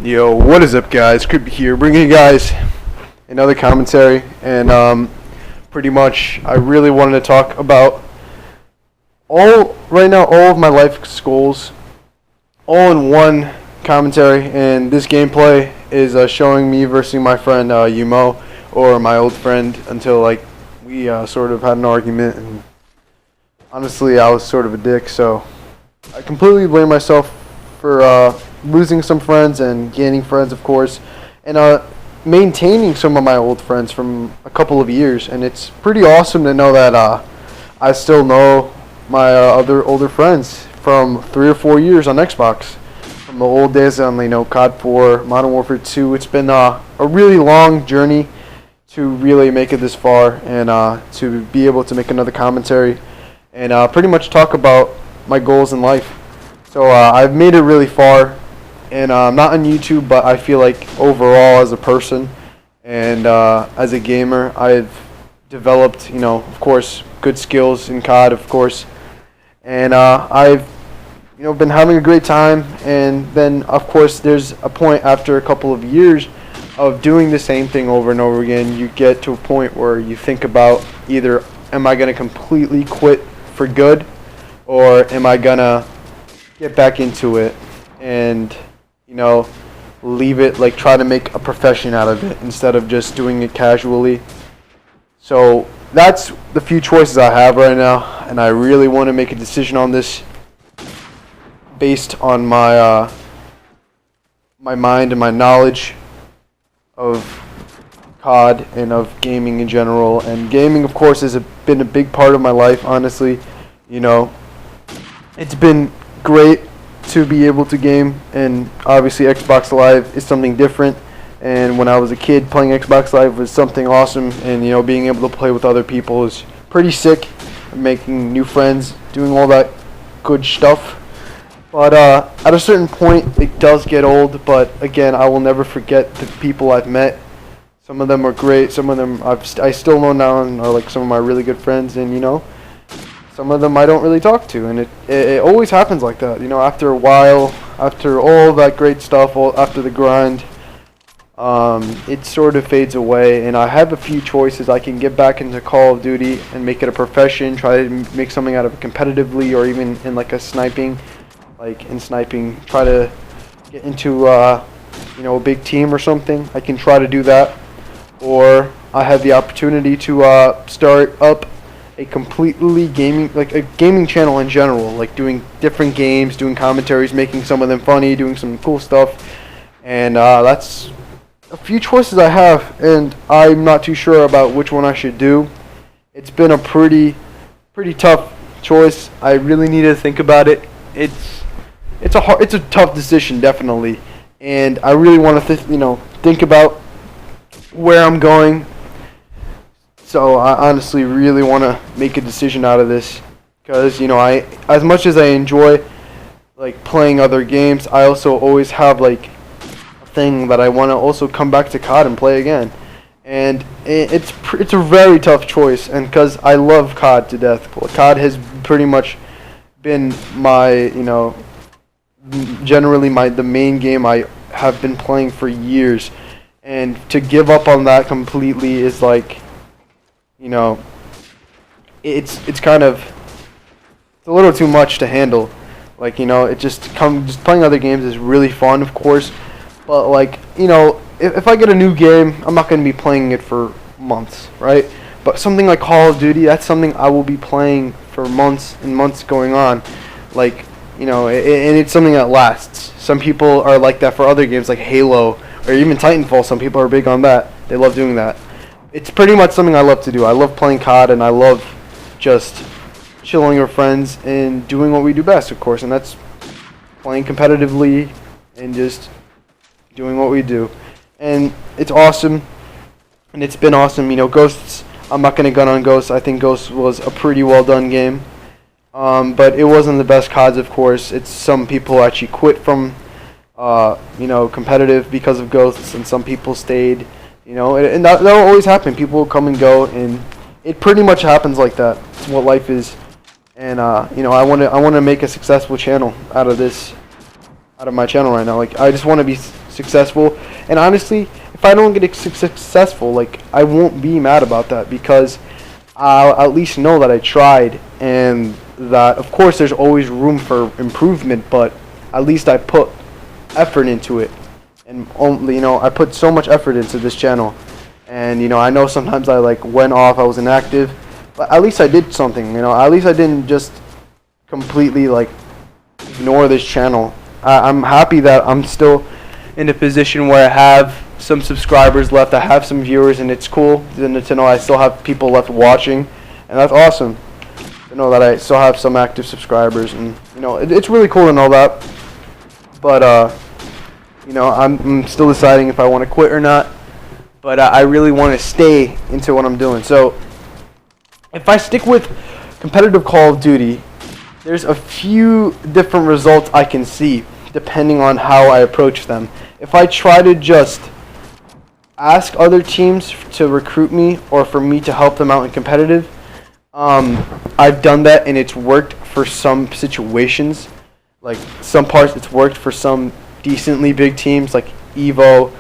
Yo, what is up, guys? KrypTic here, bringing you guys another commentary, and pretty much I really wanted to talk about all of my life goals, all in one commentary, and this gameplay is showing me versus my friend Yumo, or my old friend, until we sort of had an argument, and honestly I was sort of a dick, so I completely blame myself for losing some friends and gaining friends, of course, and maintaining some of my old friends from a couple of years. And it's pretty awesome to know that I still know my other older friends from 3 or 4 years on Xbox, from the old days on COD 4, Modern Warfare 2. It's been a really long journey to really make it this far, and to be able to make another commentary and pretty much talk about my goals in life. So I've made it really far, and I'm not on YouTube, but I feel like overall as a person and as a gamer, I've developed, of course, good skills in COD, of course, and I've been having a great time. And then, of course, there's a point after a couple of years of doing the same thing over and over again, you get to a point where you think about either, am I going to completely quit for good, or am I going to get back into it and leave it, try to make a profession out of it instead of just doing it casually. So that's the few choices I have right now, and I really want to make a decision on this based on my my mind and my knowledge of COD and of gaming in general. And gaming, of course, has been a big part of my life, honestly. It's been great to be able to game, and obviously Xbox Live is something different. And when I was a kid, playing Xbox Live was something awesome, and being able to play with other people is pretty sick, making new friends, doing all that good stuff. But at a certain point it does get old, but again, I will never forget the people I've met. Some of them are great, some of them I still know now and are some of my really good friends, and some of them I don't really talk to, and it always happens like that. After a while, after all that great stuff, after the grind, it sort of fades away. And I have a few choices. I can get back into Call of Duty and make it a profession, try to make something out of it competitively, or even in a sniping, try to get into a big team or something. I can try to do that, or I have the opportunity to start up a completely gaming channel in general, doing different games, doing commentaries, making some of them funny, doing some cool stuff. And that's a few choices I have, and I'm not too sure about which one I should do. It's been a pretty tough choice. I really need to think about it. It's a tough decision, definitely, and I really want to think about where I'm going. So I honestly really want to make a decision out of this, because I, as much as I enjoy playing other games, I also always have a thing that I want to also come back to COD and play again. And it's a very tough choice, and because I love COD to death. COD has pretty much been my generally the main game I have been playing for years, and to give up on that completely is it's kind of, it's a little too much to handle. Just playing other games is really fun, of course, but if I get a new game, I'm not going to be playing it for months, right? But something like Call of Duty, that's something I will be playing for months and months going on, and it's something that lasts. Some people are like that for other games like Halo or even Titanfall. Some people are big on that. They love doing that. It's pretty much something I love to do. I love playing COD, and I love just chilling with friends and doing what we do best, of course, and that's playing competitively and just doing what we do. And it's awesome, and it's been awesome. Ghosts, I'm not going to gun on Ghosts. I think Ghosts was a pretty well done game, but it wasn't the best CODs, of course. It's some people actually quit from competitive because of Ghosts, and some people stayed. And that'll always happen. People will come and go, and it pretty much happens like that. It's what life is. And I want to make a successful channel out of my channel right now. I just want to be successful. And honestly, if I don't get successful, like, I won't be mad about that, because I'll at least know that I tried, and that, of course, there's always room for improvement, but at least I put effort into it. And only, I put so much effort into this channel. And, I know sometimes I, like, went off, I was inactive, but at least I did something, At least I didn't just completely, like, ignore this channel. I'm happy that I'm still in a position where I have some subscribers left, I have some viewers, and it's cool to know I still have people left watching, and that's awesome to know that I still have some active subscribers, and it's really cool to know that. But I'm still deciding if I want to quit or not, but I really want to stay into what I'm doing. So if I stick with competitive Call of Duty, there's a few different results I can see depending on how I approach them. If I try to just ask other teams to recruit me, or for me to help them out in competitive, I've done that and it's worked for some situations. Like, some parts it's worked for some decently big teams like Evo.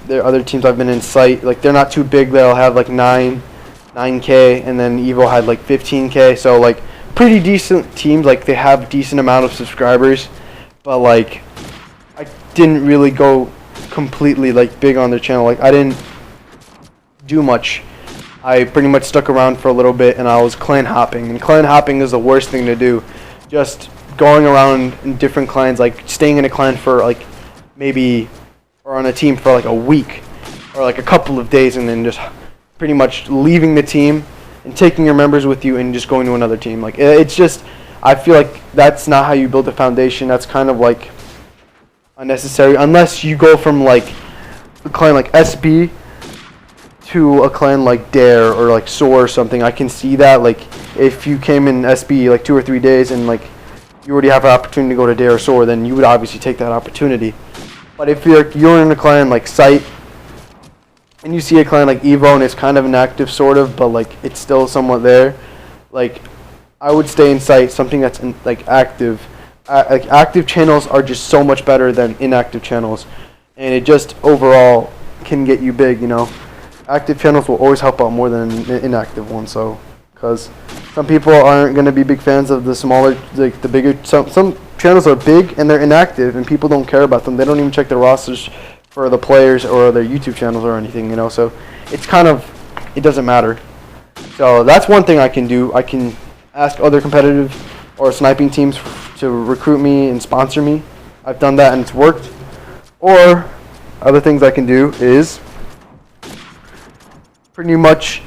There are other teams I've been in sight, like, they're not too big, they'll have like 9K, and then Evo had like 15K, so like pretty decent teams, like they have decent amount of subscribers, but like I didn't really go completely like big on their channel. Like, I didn't do much. I pretty much stuck around for a little bit, and I was clan hopping, and clan hopping is the worst thing to do. Just going around in different clans, like staying in a clan for like maybe, or on a team for like a week or like a couple of days, and then just pretty much leaving the team and taking your members with you and just going to another team. Like, it's just, I feel like that's not how you build a foundation. That's kind of like unnecessary, unless you go from like a clan like SB to a clan like Dare or like Soar or something. I can see that, like, if you came in SB like 2 or 3 days and like you already have an opportunity to go to Dare or Soar, then you would obviously take that opportunity. But if you're in a clan like Sight, and you see a clan like Evo and it's kind of inactive, sort of, but like it's still somewhat there, like, I would stay in Sight, something that's like active. Like, active channels are just so much better than inactive channels, and it just overall can get you big. Active channels will always help out more than inactive ones. So, because some people aren't going to be big fans of the smaller, like the bigger. Some channels are big and they're inactive, and people don't care about them. They don't even check their rosters for the players or their YouTube channels or anything. So it's kind of, it doesn't matter. So that's one thing I can do. I can ask other competitive or sniping teams to recruit me and sponsor me. I've done that and it's worked. Or other things I can do is pretty much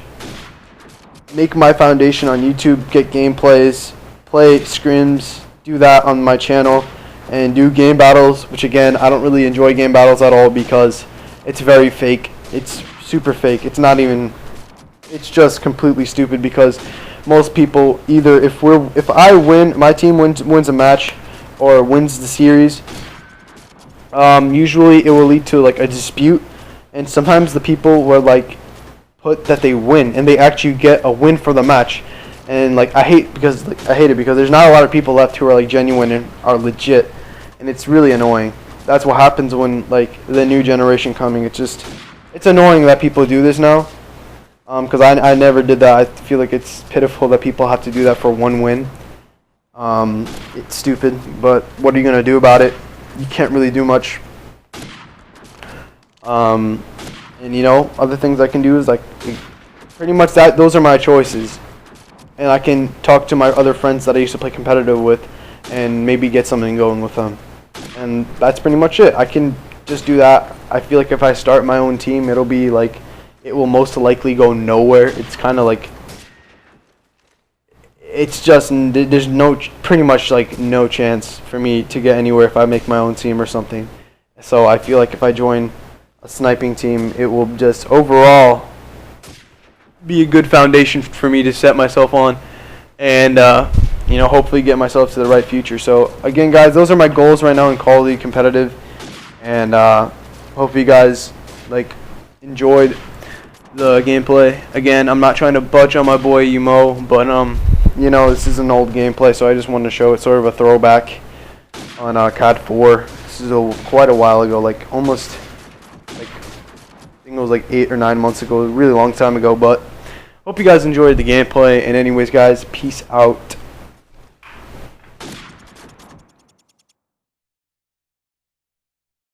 make my foundation on YouTube, get gameplays, play scrims, do that on my channel, and do game battles, which again, I don't really enjoy game battles at all because it's very fake. It's super fake. It's not even, it's just completely stupid, because most people, either if I win, my team wins a match or wins the series, usually it will lead to like a dispute, and sometimes the people will like put that they win and they actually get a win for the match, and like I hate it because there's not a lot of people left who are like genuine and are legit, and it's really annoying. That's what happens when like the new generation coming. It's annoying that people do this now. Because I never did that. I feel like it's pitiful that people have to do that for one win. It's stupid, but what are you going to do about it? You can't really do much. And other things I can do is like pretty much that. Those are my choices. And I can talk to my other friends that I used to play competitive with and maybe get something going with them. And that's pretty much it. I can just do that. I feel like if I start my own team, it'll be like, it will most likely go nowhere. It's kind of like, it's just, there's pretty much like no chance for me to get anywhere if I make my own team or something. So I feel like if I join a sniping team, it will just overall be a good foundation for me to set myself on, and hopefully get myself to the right future. So again, guys, those are my goals right now in Call of Duty Competitive, and hope you guys like enjoyed the gameplay. Again, I'm not trying to budge on my boy Umo, but this is an old gameplay, so I just wanted to show it, sort of a throwback on COD 4. This is quite a while ago, like almost, like I think it was like 8 or 9 months ago, a really long time ago. But hope you guys enjoyed the gameplay. And anyways, guys, peace out.